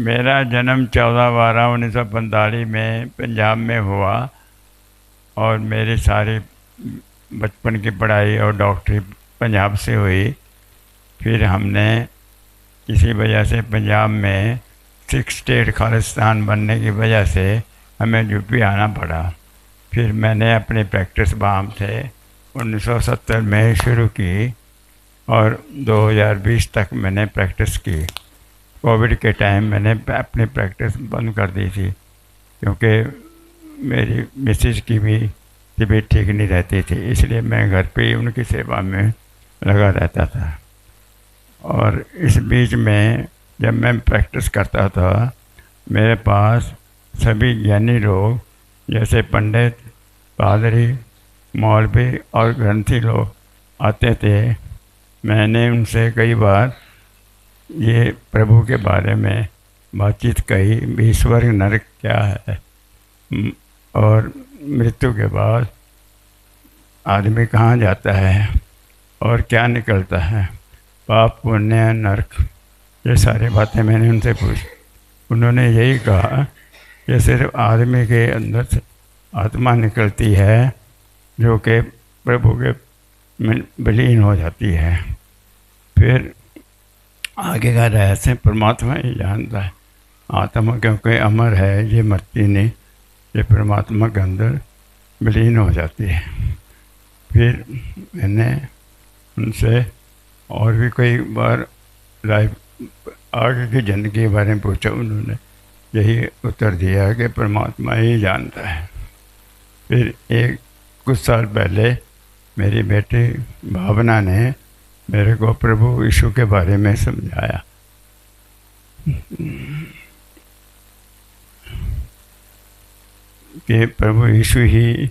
मेरा जन्म 14/12/1945 में पंजाब में हुआ और मेरी सारी बचपन की पढ़ाई और डॉक्टरी पंजाब से हुई। फिर हमने किसी वजह से पंजाब में सिक्स स्टेट खालिस्तान बनने की वजह से हमें यूपी आना पड़ा। फिर मैंने अपनी प्रैक्टिस वहाँ थे 1970 में शुरू की और 2020 तक मैंने प्रैक्टिस की। कोविड के टाइम मैंने अपनी प्रैक्टिस बंद कर दी थी क्योंकि मेरी मिसेज की भी तबीयत ठीक नहीं रहती थी, इसलिए मैं घर पे ही उनकी सेवा में लगा रहता था। और इस बीच में जब मैं प्रैक्टिस करता था, मेरे पास सभी ज्ञानी लोग जैसे पंडित, पादरी, मौलवी और ग्रंथी लोग आते थे। मैंने उनसे कई बार ये प्रभु के बारे में बातचीत कही, ईश्वर नरक क्या है और मृत्यु के बाद आदमी कहाँ जाता है और क्या निकलता है, पाप पुण्य नरक, ये सारी बातें मैंने उनसे पूछी। उन्होंने यही कहा कि सिर्फ आदमी के अंदर से आत्मा निकलती है जो कि प्रभु के में विलीन हो जाती है। फिर आगे का रहस्य परमात्मा ही जानता है। आत्मा क्योंकि अमर है, ये मरती नहीं, ये परमात्मा के अंदर विलीन हो जाती है। फिर मैंने उनसे और भी कई बार लाइफ आगे की ज़िंदगी के बारे में पूछा। उन्होंने यही उत्तर दिया कि परमात्मा ही जानता है। फिर कुछ साल पहले मेरी बेटी भावना ने मेरे को प्रभु यीशु के बारे में समझाया कि प्रभु यीशु ही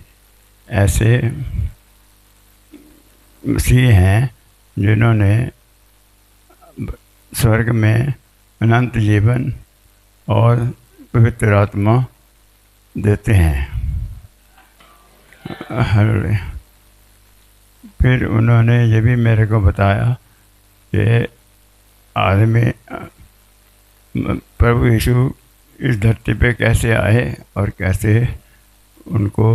ऐसे मसीह हैं जिन्होंने स्वर्ग में अनंत जीवन और पवित्र आत्मा देते हैं। फिर उन्होंने ये भी मेरे को बताया कि आदमी प्रभु यीशु इस धरती पे कैसे आए और कैसे उनको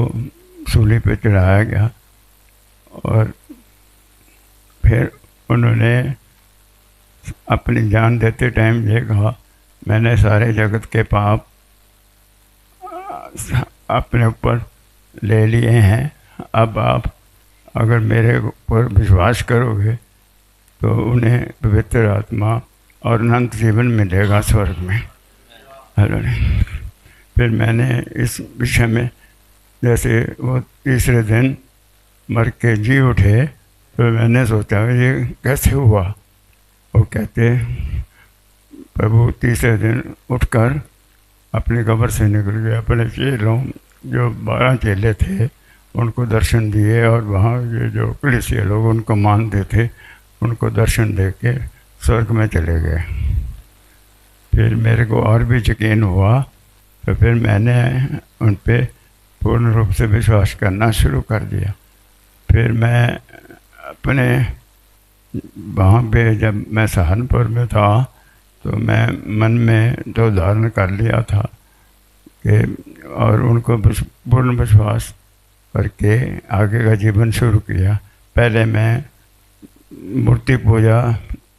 सूली पे चढ़ाया गया। और फिर उन्होंने अपनी जान देते टाइम ये कहा, मैंने सारे जगत के पाप अपने ऊपर ले लिए हैं, अब आप अगर मेरे ऊपर विश्वास करोगे तो उन्हें पवित्र आत्मा और अनंत जीवन मिलेगा स्वर्ग में। हेलो। फिर मैंने इस विषय में, जैसे वो तीसरे दिन मर के जी उठे, तो मैंने सोचा ये कैसे हुआ। वो कहते प्रभु तीसरे दिन उठकर अपनी कब्र से निकल गए, अपने चेलों जो 12 चेले थे उनको दर्शन दिए और वहाँ ये जो कलीसिया लोग उनको मानते थे उनको दर्शन दे के स्वर्ग में चले गए। फिर मेरे को और भी यकीन हुआ, तो फिर मैंने उन पे पूर्ण रूप से विश्वास करना शुरू कर दिया। फिर मैं अपने वहाँ पे जब मैं सहारनपुर में था तो मैं मन में तो धारण कर लिया था कि और उनको पूर्ण विश्वास करके आगे का जीवन शुरू किया। पहले मैं मूर्ति पूजा,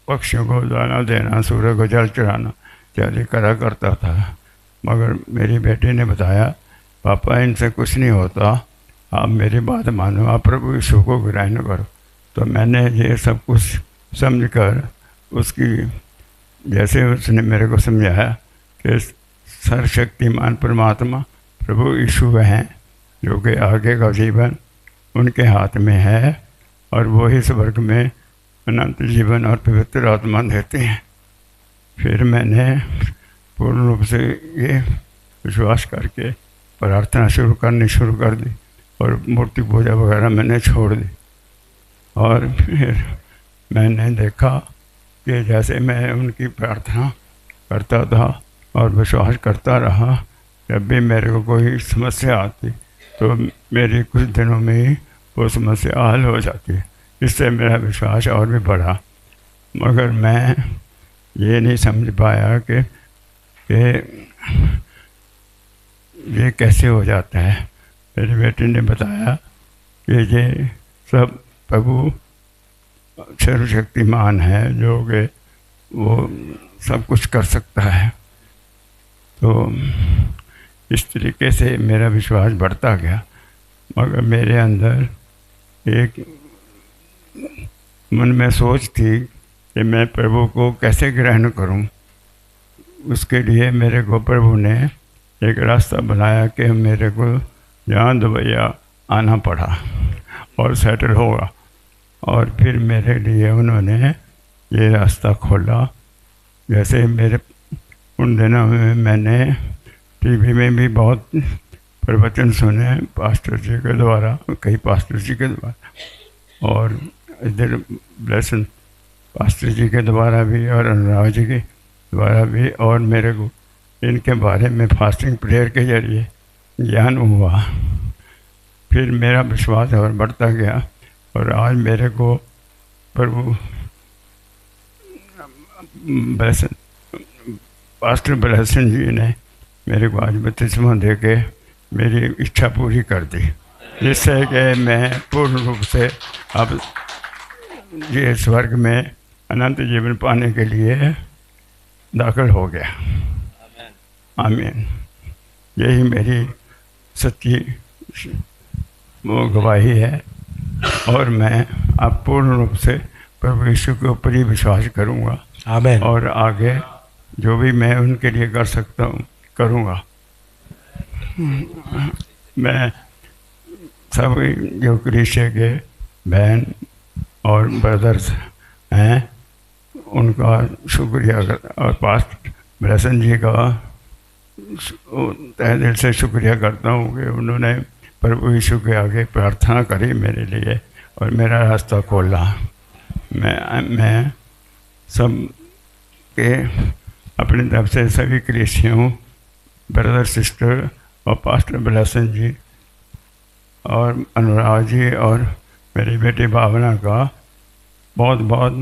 पक्षियों को दाना देना, सूर्य को जल चढ़ाना इत्यादि करा करता था, मगर मेरी बेटी ने बताया पापा इनसे कुछ नहीं होता, आप मेरी बात मानो, आप प्रभु यीशु को ग्रहण करो। तो मैंने ये सब कुछ समझकर उसकी, जैसे उसने मेरे को समझाया कि सर्वशक्तिमान परमात्मा प्रभु यीशु हैं जो कि आगे का जीवन उनके हाथ में है और वो ही स्वर्ग में अनंत जीवन और पवित्र आत्मा देते हैं। फिर मैंने पूर्ण रूप से ये विश्वास करके प्रार्थना शुरू कर दी और मूर्ति पूजा वगैरह मैंने छोड़ दी। और फिर मैंने देखा कि जैसे मैं उनकी प्रार्थना करता था और विश्वास करता रहा, जब भी मेरे को कोई समस्या आती तो मेरी कुछ दिनों में ही वो समस्या हल हो जाती है। इससे मेरा विश्वास और भी बढ़ा। मगर मैं ये नहीं समझ पाया कि कि ये कैसे हो जाता है। मेरे बेटे ने बताया कि ये सब प्रभु सर्वशक्तिमान है, जो कि वो सब कुछ कर सकता है। तो इस तरीके से मेरा विश्वास बढ़ता गया, मगर मेरे अंदर एक मन में सोच थी कि मैं प्रभु को कैसे ग्रहण करूं। उसके लिए मेरे को प्रभु ने एक रास्ता बनाया कि मेरे को यहाँ दुबैया आना पड़ा और सेटल होगा। और फिर मेरे लिए उन्होंने ये रास्ता खोला। जैसे मेरे उन दिनों में मैंने टीवी में भी बहुत प्रवचन सुने पास्टर जी के द्वारा, कई पास्टर जी के द्वारा, और इधर ब्लेसन पास्टर जी के द्वारा भी और अनुराग जी के द्वारा भी, और मेरे को इनके बारे में फास्टिंग प्रेयर के जरिए ज्ञान हुआ। फिर मेरा विश्वास और बढ़ता गया और आज मेरे को प्रभु ब्लेसन पास्टर ब्लेसन जी ने मेरे को आज बपतिस्मा दे के मेरी इच्छा पूरी कर दी, जिससे कि मैं पूर्ण रूप से अब ये स्वर्ग में अनंत जीवन पाने के लिए दाखिल हो गया। आमीन। यही मेरी सच्ची वो गवाही है, और मैं अब पूर्ण रूप से प्रभु यीशु के ऊपर ही विश्वास करूँगा। आमीन। और आगे जो भी मैं उनके लिए कर सकता हूँ करूँगा। मैं सब जो क्रिश्चियन के बहन और ब्रदर्स हैं उनका शुक्रिया और पास्ट ब्लेसन जी का तहे दिल से शुक्रिया करता हूँ कि उन्होंने प्रभु यीशु के आगे प्रार्थना करी मेरे लिए और मेरा रास्ता खोला। मैं सब के अपनी तरफ से सभी क्रिश्चियनों, ब्रदर सिस्टर और पास्टर ब्लेसन जी और अनुराग जी और मेरी बेटी भावना का बहुत बहुत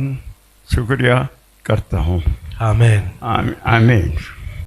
शुक्रिया करता हूँ। आमीन। आमीन।